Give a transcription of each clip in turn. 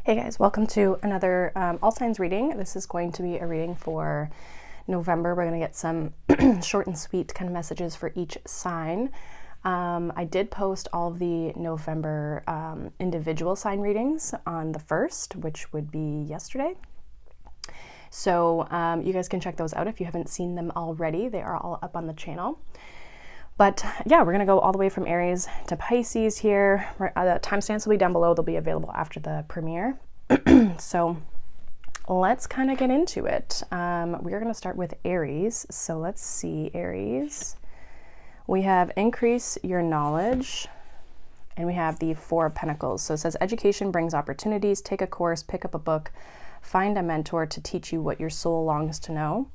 Hey guys, welcome to another all signs reading. This is going to be a reading for November. We're going to get some short and sweet kind of messages for each sign. I did post all of the November individual sign readings on the 1st, which would be yesterday. So you guys can check those out if you haven't seen them already. They are all up on the channel. But yeah, we're going to go all the way from Aries to Pisces here. The timestamps will be down below. They'll be available after the premiere. So let's kind of get into it. We're going to start with Aries. So let's see, Aries. We have increase your knowledge, and we have the Four of Pentacles. So it says education brings opportunities. Take a course, pick up a book, find a mentor to teach you what your soul longs to know.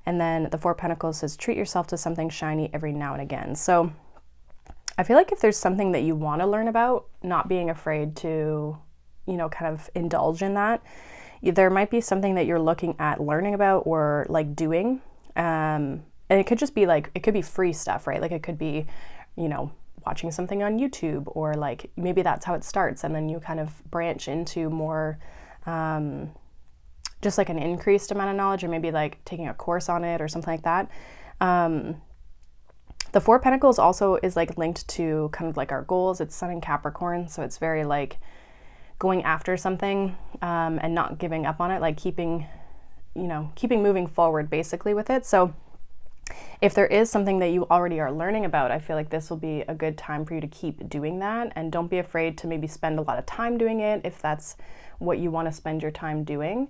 And then the Four of Pentacles says, treat yourself to something shiny every now and again. So I feel like if there's something that you want to learn about, not being afraid to, kind of indulge in that. There might be something that you're looking at learning about or like doing. And it could just be like, it could be free stuff, right? Like it could be, watching something on YouTube, or like maybe that's how it starts. And then you kind of branch into more, just like an increased amount of knowledge, or maybe like taking a course on it or something like that. The Four of Pentacles also is like linked to kind of like our goals. It's Sun in Capricorn. So it's very like going after something and not giving up on it, like keeping moving forward basically with it. So if there is something that you already are learning about, I feel like this will be a good time for you to keep doing that. And don't be afraid to maybe spend a lot of time doing it if that's what you want to spend your time doing.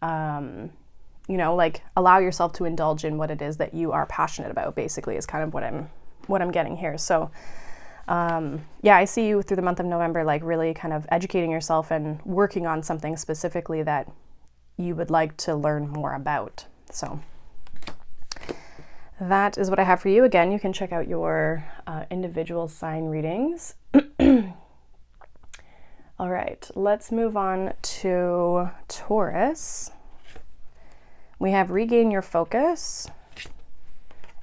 Like allow yourself to indulge in what it is that you are passionate about, basically, is kind of what I'm getting here. So, I see you through the month of November, like really kind of educating yourself and working on something specifically that you would like to learn more about. So that is what I have for you. Again, you can check out your individual sign readings. All right, let's move on to Taurus. We have regain your focus,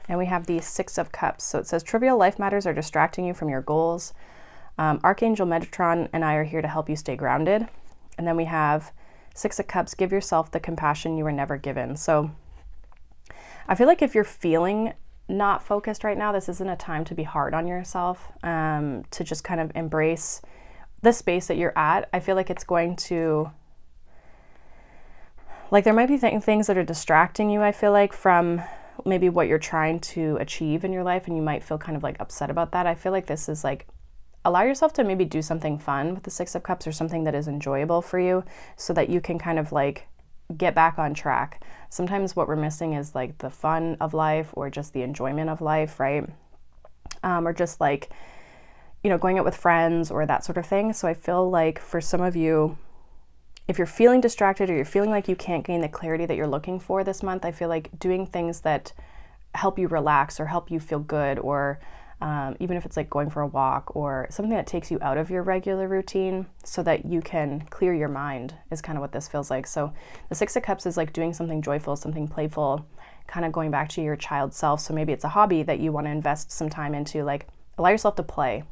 and we have the Six of Cups. So it says trivial life matters are distracting you from your goals. Archangel Metatron and I are here to help you stay grounded. And then we have Six of Cups, give yourself the compassion you were never given. So I feel like if you're feeling not focused right now, this isn't a time to be hard on yourself, to just kind of embrace the space that you're at. I feel like it's going to, like there might be things that are distracting you, I feel like, from maybe what you're trying to achieve in your life, and you might feel kind of like upset about that. I feel like this is like, allow yourself to maybe do something fun with the Six of Cups, or something that is enjoyable for you, so that you can kind of like get back on track. Sometimes what we're missing is like the fun of life, or just the enjoyment of life, right? Or just like, going out with friends or that sort of thing. So I feel like for some of you, if you're feeling distracted or you're feeling like you can't gain the clarity that you're looking for this month, I feel like doing things that help you relax or help you feel good, or even if it's like going for a walk or something that takes you out of your regular routine so that you can clear your mind, is kind of what this feels like. So the Six of Cups is like doing something joyful, something playful, kind of going back to your child self. So maybe it's a hobby that you want to invest some time into, like allow yourself to play.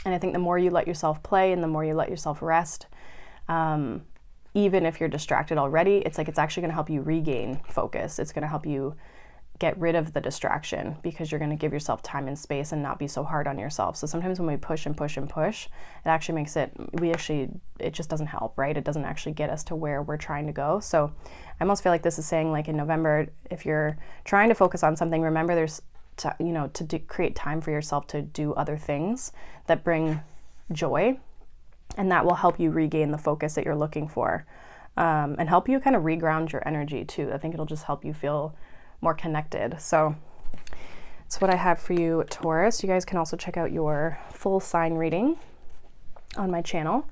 And I think the more you let yourself play and the more you let yourself rest, even if you're distracted already, it's like it's actually going to help you regain focus. It's going to help you get rid of the distraction, because you're going to give yourself time and space and not be so hard on yourself. So sometimes when we push and push and push, it actually makes it just doesn't help, right? It doesn't actually get us to where we're trying to go. So I almost feel like this is saying, like in November, if you're trying to focus on something, remember there's create time for yourself to do other things that bring joy, and that will help you regain the focus that you're looking for, and help you kind of reground your energy too. I think it'll just help you feel more connected. So that's what I have for you, Taurus. You guys can also check out your full sign reading on my channel.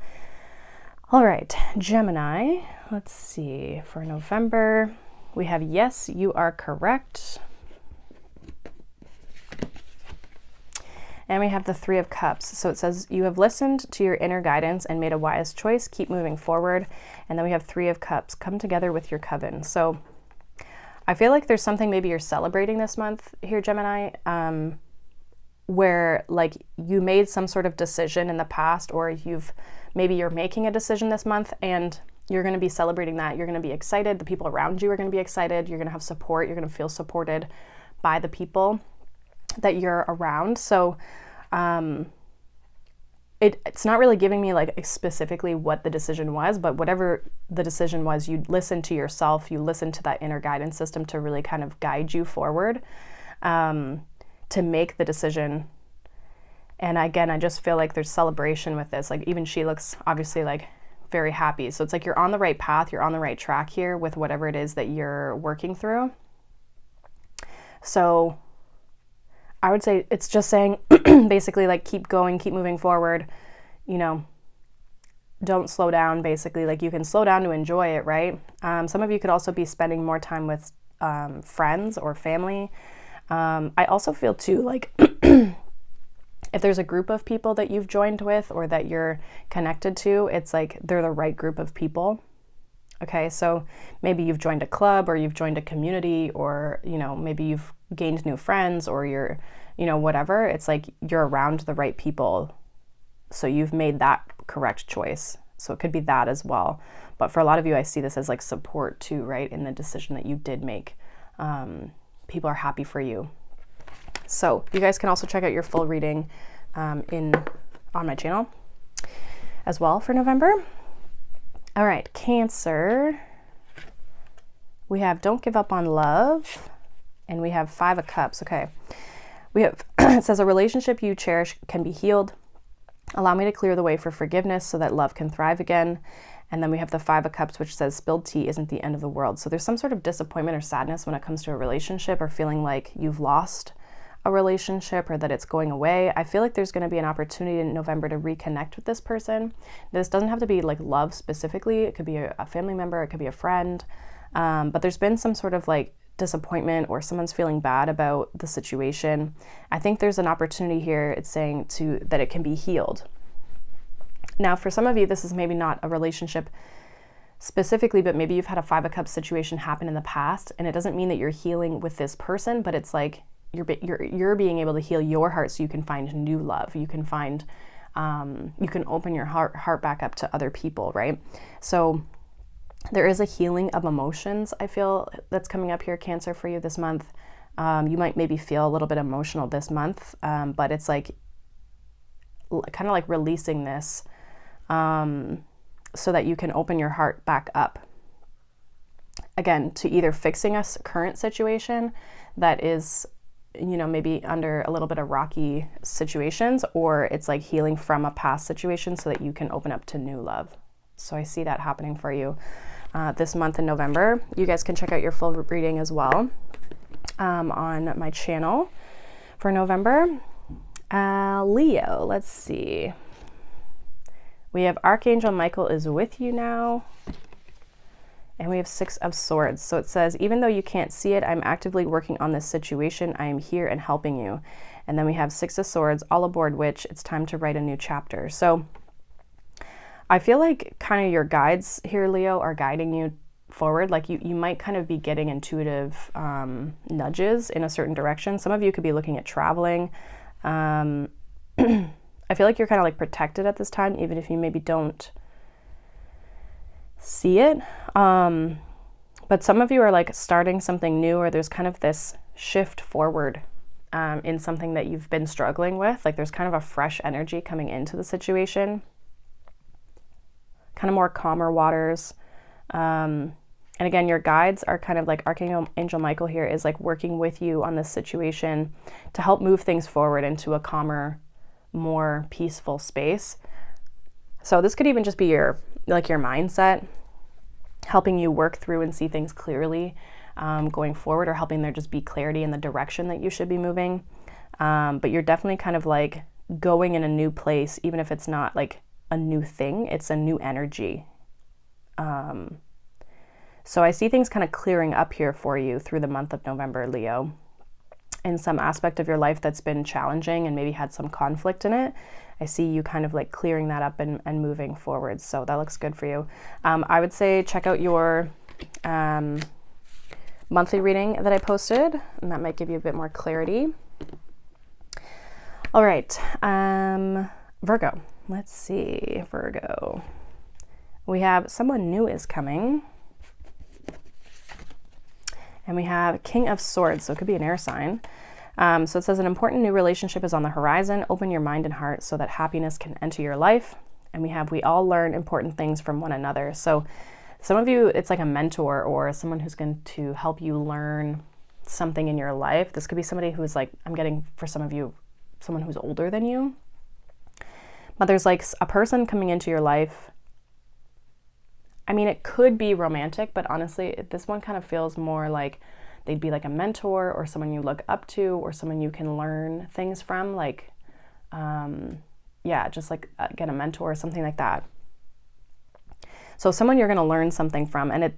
All right, Gemini, let's see, for November, we have yes, you are correct. And we have the Three of Cups. So it says, you have listened to your inner guidance and made a wise choice. Keep moving forward. And then we have Three of Cups. Come together with your coven. So I feel like there's something maybe you're celebrating this month here, Gemini. where like you made some sort of decision in the past, or maybe you're making a decision this month and you're going to be celebrating that. You're going to be excited. The people around you are going to be excited. You're going to have support. You're going to feel supported by the people that you're around. So it's not really giving me like specifically what the decision was, but whatever the decision was, you listen to yourself, you listen to that inner guidance system to really kind of guide you forward to make the decision. And again, I just feel like there's celebration with this. Like even she looks obviously like very happy. So it's like you're on the right path, you're on the right track here with whatever it is that you're working through. So I would say it's just saying basically like keep going, keep moving forward, you know, don't slow down basically. Like you can slow down to enjoy it, right? Some of you could also be spending more time with friends or family. I also feel too like if there's a group of people that you've joined with or that you're connected to, it's like they're the right group of people. Okay, so maybe you've joined a club or you've joined a community, or, you know, maybe you've gained new friends, or you're, you know, whatever. It's like you're around the right people. So you've made that correct choice. So it could be that as well. But for a lot of you, I see this as like support too, right? In the decision that you did make. People are happy for you. So you guys can also check out your full reading on my channel as well for November. All right, Cancer. We have don't give up on love, and we have 5 of Cups. Okay, we have it says a relationship you cherish can be healed. Allow me to clear the way for forgiveness so that love can thrive again. And then we have the 5 of Cups, which says spilled tea isn't the end of the world. So there's some sort of disappointment or sadness when it comes to a relationship, or feeling like you've lost a relationship or that it's going away. I feel like there's going to be an opportunity in November to reconnect with this person. This doesn't have to be like love specifically. It could be a family member, it could be a friend. But there's been some sort of like disappointment, or someone's feeling bad about the situation. I think there's an opportunity here. It's saying that it can be healed. Now, for some of you, this is maybe not a relationship specifically, but maybe you've had a 5 of Cups situation happen in the past, and it doesn't mean that you're healing with this person, but it's like you're being able to heal your heart so you can find new love. You can find, you can open your heart back up to other people, right? So there is a healing of emotions, I feel, that's coming up here, Cancer, for you this month. You might maybe feel a little bit emotional this month, but it's like kind of like releasing this so that you can open your heart back up. Again, to either fixing a current situation that is, you know, maybe under a little bit of rocky situations, or it's like healing from a past situation so that you can open up to new love. So I see that happening for you this month in November. You guys can check out your full reading as well on my channel for November. Leo, let's see. We have Archangel Michael is with you now. And we have 6 of Swords. So it says, even though you can't see it, I'm actively working on this situation. I am here and helping you. And then we have 6 of Swords, all aboard which it's time to write a new chapter. So I feel like kind of your guides here, Leo, are guiding you forward. Like you might kind of be getting intuitive nudges in a certain direction. Some of you could be looking at traveling. I feel like you're kind of like protected at this time, even if you maybe don't see it. But some of you are like starting something new, or there's kind of this shift forward in something that you've been struggling with. Like there's kind of a fresh energy coming into the situation, kind of more calmer waters. And again, your guides are kind of like Archangel Michael here is like working with you on this situation to help move things forward into a calmer, more peaceful space. So this could even just be your mindset, helping you work through and see things clearly going forward, or helping there just be clarity in the direction that you should be moving. But you're definitely kind of like going in a new place, even if it's not like a new thing, it's a new energy. So I see things kind of clearing up here for you through the month of November, Leo. In some aspect of your life that's been challenging and maybe had some conflict in it, I see you kind of like clearing that up and moving forward. So that looks good for you. I would say check out your monthly reading that I posted, and that might give you a bit more clarity. All right, Virgo. Let's see, Virgo. We have someone new is coming. And we have King of Swords, so it could be an air sign. So it says an important new relationship is on the horizon. Open your mind and heart so that happiness can enter your life. And we all learn important things from one another. So some of you, it's like a mentor or someone who's going to help you learn something in your life. This could be somebody who's like, I'm getting for some of you, someone who's older than you. But there's like a person coming into your life. I mean, it could be romantic, but honestly, this one kind of feels more like they'd be like a mentor or someone you look up to or someone you can learn things from. Like, yeah, just like get a mentor or something like that. So someone you're going to learn something from, and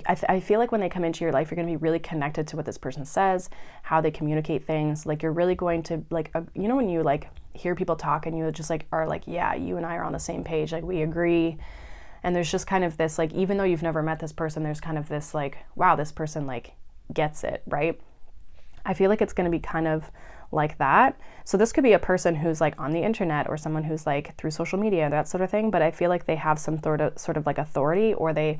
I feel like when they come into your life, you're going to be really connected to what this person says, how they communicate things. Like you're really going to like, you know, when you like hear people talk and you just like are like, yeah, you and I are on the same page. Like we agree. And there's just kind of this, like, even though you've never met this person, there's kind of this like, wow, this person like gets it, right? I feel like it's going to be kind of like that. So this could be a person who's like on the internet or someone who's like through social media, that sort of thing. But I feel like they have some sort of like authority, or they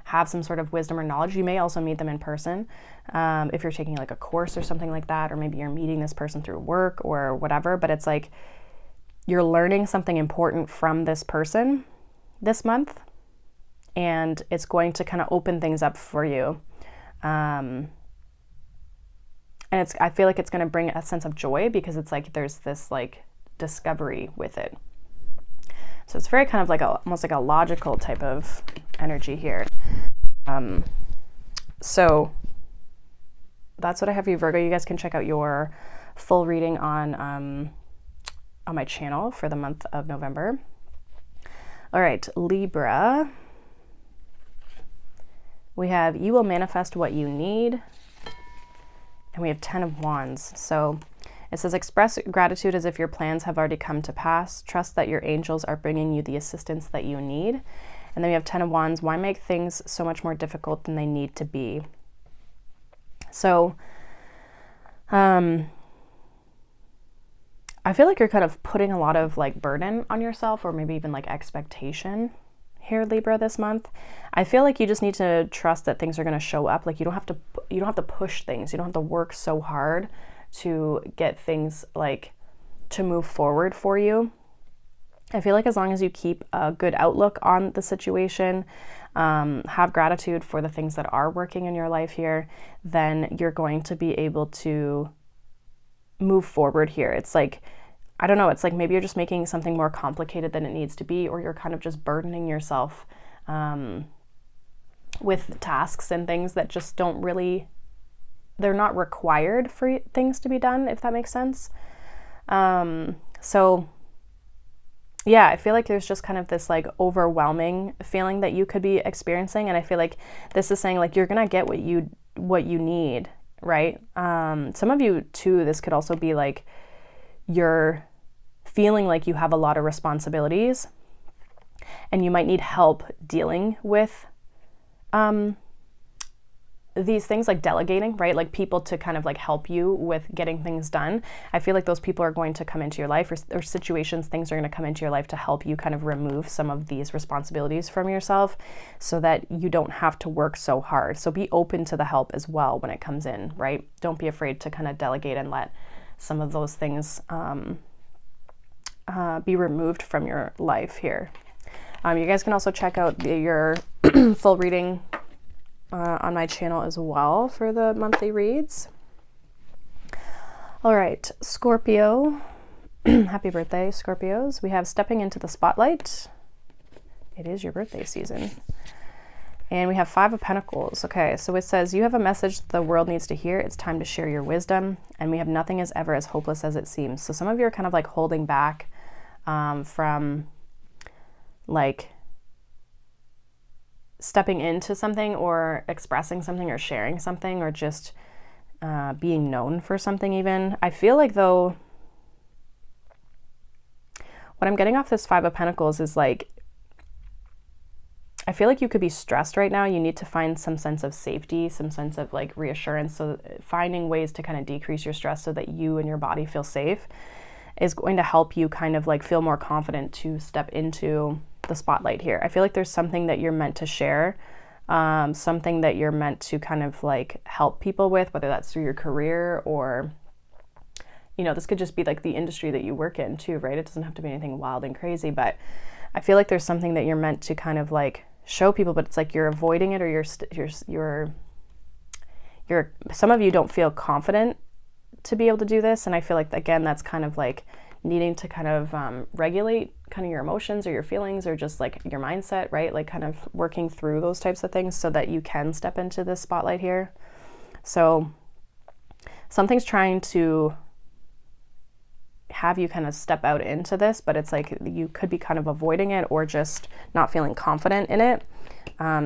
have some sort of wisdom or knowledge. You may also meet them in person if you're taking like a course or something like that, or maybe you're meeting this person through work or whatever. But it's like you're learning something important from this person this month, and it's going to kind of open things up for you. And I feel like it's going to bring a sense of joy because it's like there's this like discovery with it. So it's very kind of like almost like a logical type of energy here. So that's what I have for you, Virgo. You guys can check out your full reading on my channel for the month of November. All right, Libra. We have you will manifest what you need. And we have 10 of Wands. So it says express gratitude as if your plans have already come to pass. Trust that your angels are bringing you the assistance that you need. And then we have 10 of Wands. Why make things so much more difficult than they need to be? So I feel like you're kind of putting a lot of like burden on yourself, or maybe even like expectation here, Libra, this month. I feel like you just need to trust that things are going to show up. Like you don't have to push things. You don't have to work so hard to get things like to move forward for you. I feel like as long as you keep a good outlook on the situation, have gratitude for the things that are working in your life here, then you're going to be able to move forward here. It's like, I don't know, it's like maybe you're just making something more complicated than it needs to be, or you're kind of just burdening yourself with tasks and things that just don't really, they're not required for things to be done, if that makes sense. So yeah, I feel like there's just kind of this like overwhelming feeling that you could be experiencing. And I feel like this is saying like, you're going to get what you need, right? Some of you too, this could also be like, you're feeling like you have a lot of responsibilities and you might need help dealing with these things, like delegating, right? Like people to kind of like help you with getting things done. I feel like those people are going to come into your life, or situations, things are going to come into your life to help you kind of remove some of these responsibilities from yourself so that you don't have to work so hard. So be open to the help as well when it comes in, right? Don't be afraid to kind of delegate and let some of those things be removed from your life here. You guys can also check out your full reading on my channel as well for the monthly reads. All right, Scorpio. Happy birthday, Scorpios. We have stepping into the spotlight. It is your birthday season. And we have 5 of Pentacles. Okay, so it says, you have a message the world needs to hear. It's time to share your wisdom. And we have nothing is ever as hopeless as it seems. So some of you are kind of like holding back from like stepping into something or expressing something or sharing something or just being known for something even. I feel like though, what I'm getting off this 5 of Pentacles is like, I feel like you could be stressed right now. You need to find some sense of safety, some sense of like reassurance. So finding ways to kind of decrease your stress so that you and your body feel safe. is going to help you kind of like feel more confident to step into the spotlight here. I feel like there's something that you're meant to share, something that you're meant to kind of like help people with, whether that's through your career or, you know, this could just be like the industry that you work in too, right? It doesn't have to be anything wild and crazy, but I feel like there's something that you're meant to kind of like show people, but it's like you're avoiding it, or you're some of you don't feel confident to be able to do this. And I feel like, again, that's kind of like needing to kind of regulate kind of your emotions or your feelings or just like your mindset, right? Like kind of working through those types of things so that you can step into this spotlight here. So something's trying to have you kind of step out into this, but it's like you could be kind of avoiding it or just not feeling confident in it.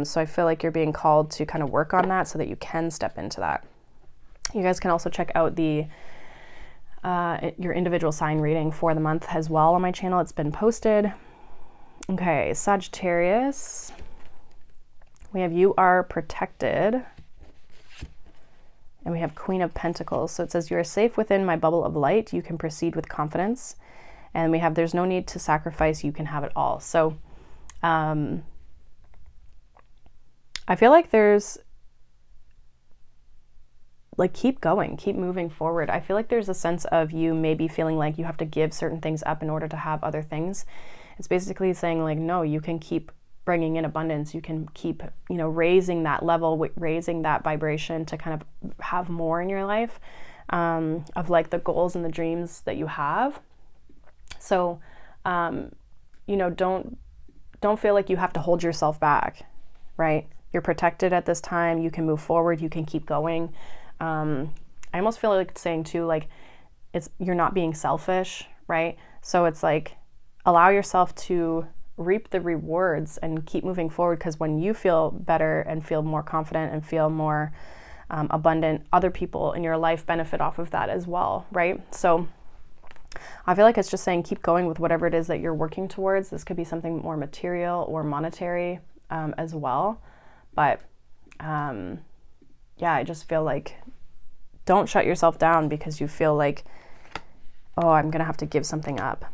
So I feel like you're being called to kind of work on that so that you can step into that. You guys can also check out the your individual sign reading for the month as well on my channel. It's been posted. Okay, Sagittarius. We have you are protected. And we have Queen of Pentacles. So it says, you are safe within my bubble of light. You can proceed with confidence. And we have, there's no need to sacrifice. You can have it all. So I feel like there's like, keep going, keep moving forward. I feel like there's a sense of you maybe feeling like you have to give certain things up in order to have other things. It's basically saying like, no, you can keep bringing in abundance. You can keep, you know, raising that level, raising that vibration to kind of have more in your life, of like the goals and the dreams that you have. So, you know, don't feel like you have to hold yourself back, right? You're protected at this time. You can move forward. You can keep going. I almost feel like it's saying too, like you're not being selfish, right? So it's like, allow yourself to reap the rewards and keep moving forward, because when you feel better and feel more confident and feel more abundant, other people in your life benefit off of that as well, right? So I feel like it's just saying keep going with whatever it is that you're working towards. This could be something more material or monetary as well. But yeah, I just feel like don't shut yourself down because you feel like, oh, I'm going to have to give something up.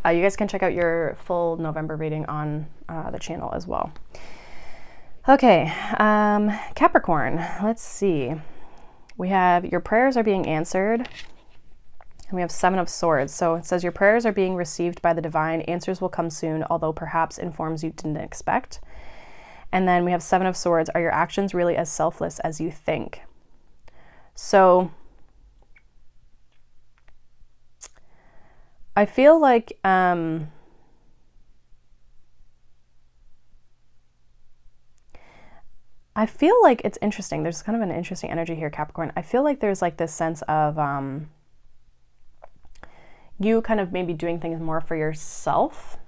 You guys can check out your full November reading on the channel as well. Okay, Capricorn, let's see. We have your prayers are being answered. And we have 7 of Swords. So it says your prayers are being received by the divine. Answers will come soon, although perhaps in forms you didn't expect. And then we have 7 of Swords. Are your actions really as selfless as you think? So I feel like it's interesting. There's kind of an interesting energy here, Capricorn. I feel like there's like this sense of you kind of maybe doing things more for yourself,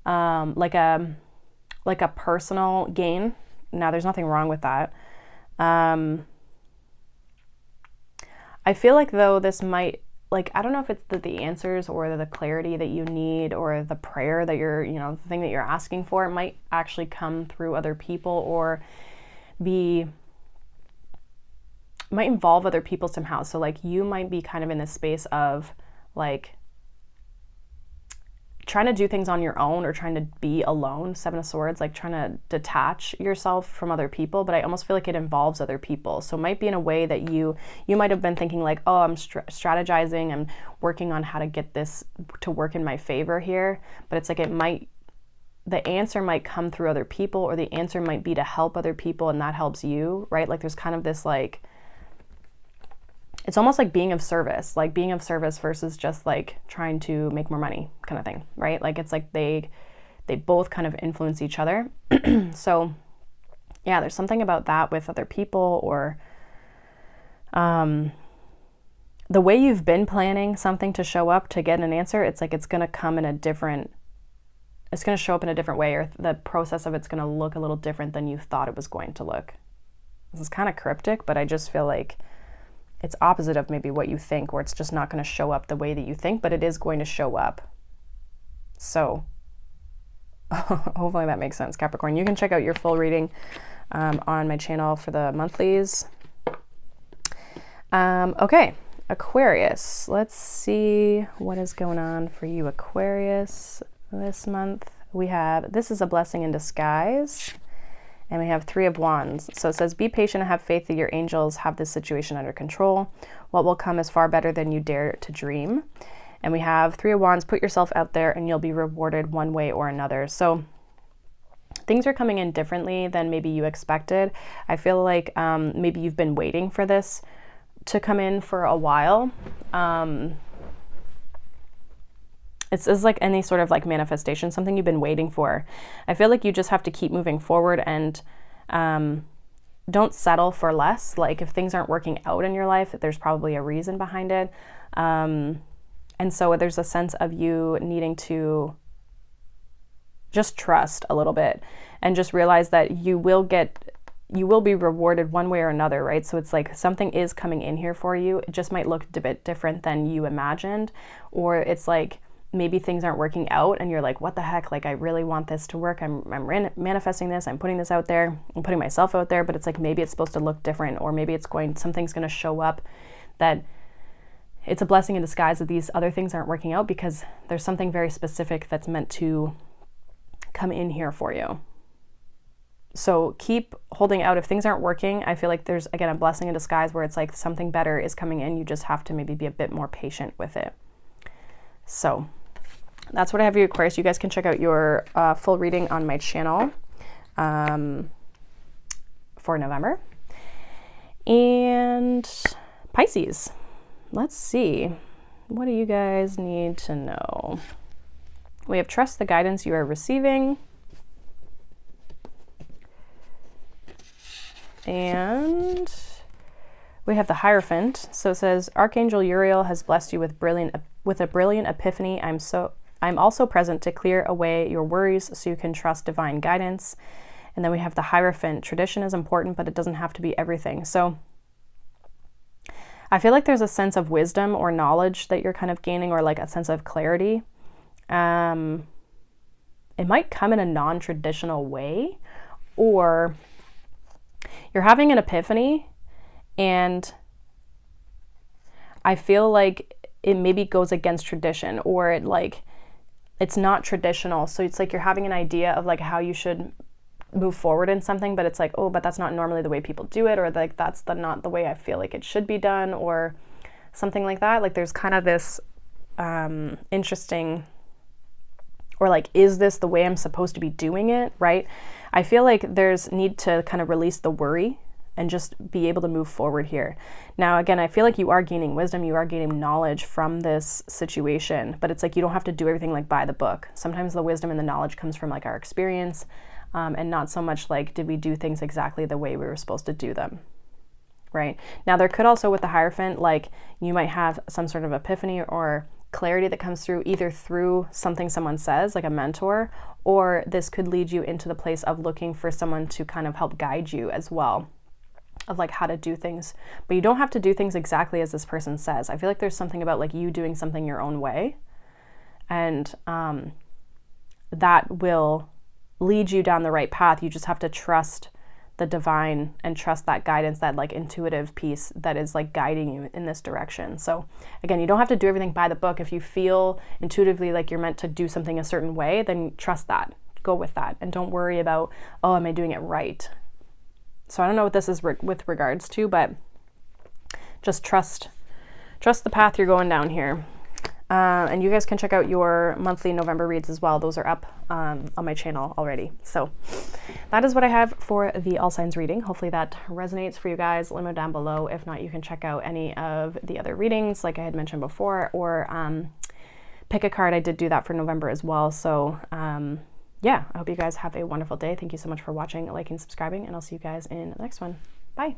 like a personal gain. Now, there's nothing wrong with that. I feel like though this might, like, I don't know if it's the answers or the clarity that you need or the prayer that you're, you know, the thing that you're asking for, it might actually come through other people or might involve other people somehow. So like you might be kind of in this space of like trying to do things on your own or trying to be alone, 7 of Swords, like trying to detach yourself from other people, but I almost feel like it involves other people. So it might be in a way that you might have been thinking like, oh, I'm strategizing, I'm working on how to get this to work in my favor here, but it's like the answer might come through other people, or the answer might be to help other people and that helps you, right? Like there's kind of this like, it's almost like being of service versus just like trying to make more money kind of thing, right? Like it's like they both kind of influence each other. So yeah, there's something about that with other people, or the way you've been planning something to show up to get an answer, it's like it's going to come in it's going to show up in a different way, or the process of it's going to look a little different than you thought it was going to look. This is kind of cryptic, but I just feel like it's opposite of maybe what you think, or it's just not going to show up the way that you think, but it is going to show up. So hopefully that makes sense, Capricorn. You can check out your full reading on my channel for the monthlies. Okay, Aquarius. Let's see what is going on for you, Aquarius, this month. We have, this is a blessing in disguise. And we have 3 of Wands. So it says, be patient and have faith that your angels have this situation under control. What will come is far better than you dare to dream. And we have 3 of Wands, put yourself out there and you'll be rewarded one way or another. So things are coming in differently than maybe you expected. I feel like maybe you've been waiting for this to come in for a while. It's like any sort of like manifestation, something you've been waiting for. I feel like you just have to keep moving forward and don't settle for less. Like if things aren't working out in your life, there's probably a reason behind it. And so there's a sense of you needing to just trust a little bit and just realize that you will be rewarded one way or another, right? So it's like something is coming in here for you. It just might look a bit different than you imagined, or it's like maybe things aren't working out and you're like, what the heck? Like, I really want this to work. I'm manifesting this. I'm putting this out there. I'm putting myself out there, but it's like, maybe it's supposed to look different, or maybe something's going to show up that it's a blessing in disguise that these other things aren't working out, because there's something very specific that's meant to come in here for you. So keep holding out. If things aren't working, I feel like there's, again, a blessing in disguise where it's like something better is coming in. You just have to maybe be a bit more patient with it. So that's what I have for you, Aquarius. You guys can check out your full reading on my channel for November. And Pisces, let's see. What do you guys need to know? We have trust the guidance you are receiving. And we have the Hierophant. So it says, Archangel Uriel has blessed you with a brilliant epiphany. I'm also present to clear away your worries so you can trust divine guidance. And then we have the Hierophant. Tradition is important, but it doesn't have to be everything. So I feel like there's a sense of wisdom or knowledge that you're kind of gaining, or like a sense of clarity. It might come in a non-traditional way, or you're having an epiphany and I feel like it maybe goes against tradition, or it's not traditional. So it's like you're having an idea of like how you should move forward in something, but it's like, oh, but that's not normally the way people do it, or like that's not the way I feel like it should be done, or something like that. Like there's kind of this interesting, or like, is this the way I'm supposed to be doing it, right? I feel like there's need to kind of release the worry and just be able to move forward here. Now, again, I feel like you are gaining wisdom, you are gaining knowledge from this situation, but it's like you don't have to do everything like by the book. Sometimes the wisdom and the knowledge comes from like our experience, and not so much like, did we do things exactly the way we were supposed to do them, right? Now, there could also, with the Hierophant, like you might have some sort of epiphany or clarity that comes through either through something someone says, like a mentor, or this could lead you into the place of looking for someone to kind of help guide you as well, of like how to do things. But you don't have to do things exactly as this person says. I feel like there's something about like you doing something your own way, and that will lead you down the right path. You just have to trust the divine and trust that guidance, that like intuitive piece that is like guiding you in this direction. So again, you don't have to do everything by the book. If you feel intuitively like you're meant to do something a certain way, then trust that, go with that, and don't worry about, oh, am I doing it right? So I don't know what this is with regards to, but just trust the path you're going down here. And you guys can check out your monthly November reads as well. Those are up on my channel already. So that is what I have for the all signs reading. Hopefully that resonates for you guys. Let me know down below. If not, you can check out any of the other readings like I had mentioned before, or pick a card. I did do that for November as well. So yeah, I hope you guys have a wonderful day. Thank you so much for watching, liking, subscribing, and I'll see you guys in the next one. Bye.